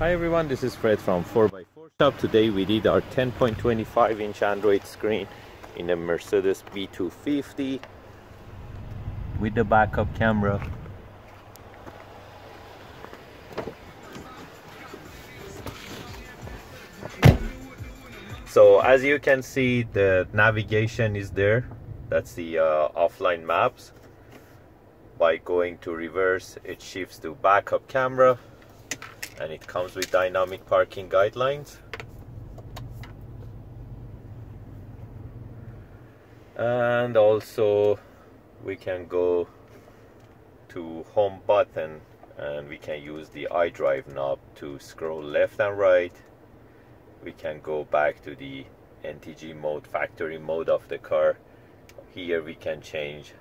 Hi everyone, this is Fred from 4x4 Shop. Today we did our 10.25 inch Android screen in a Mercedes B250 with the backup camera. So as you can see, the navigation is there. That's the offline maps. By going to reverse, it shifts to backup camera, and it comes with dynamic parking guidelines. And also we can go to home button and we can use the iDrive knob to scroll left and right. We can go back to the NTG mode, factory mode of the car. Here we can change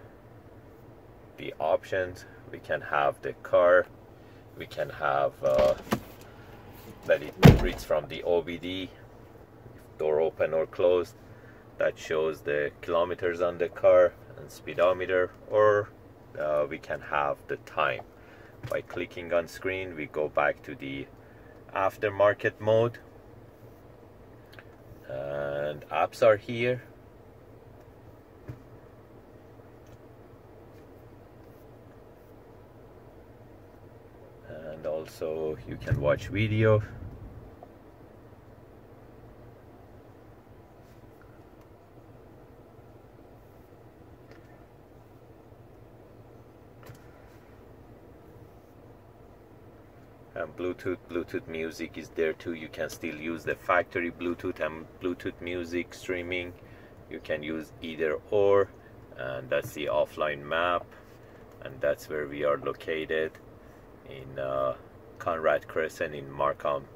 the options. We can have the car, we can have that it reads from the OBD, door open or closed. That shows the kilometers on the car and speedometer, or we can have the time. By clicking on screen, we go back to the aftermarket mode, and apps are here. And also you can watch video. And Bluetooth music is there too. You can still use the factory Bluetooth and Bluetooth music streaming. You can use either or. And that's the offline map, and that's where we are located, in Conrad Crescent in Markham.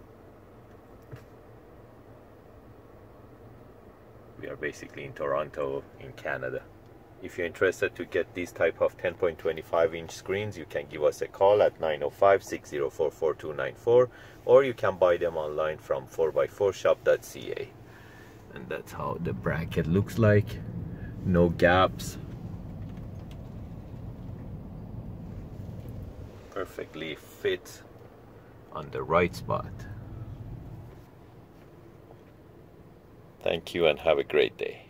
We are basically in Toronto in Canada. If you're interested to get this type of 10.25 inch screens, you can give us a call at 905-604-4294, or you can buy them online from 4x4shop.ca. And that's how the bracket looks like. No gaps. Perfectly fits on the right spot. Thank you and have a great day.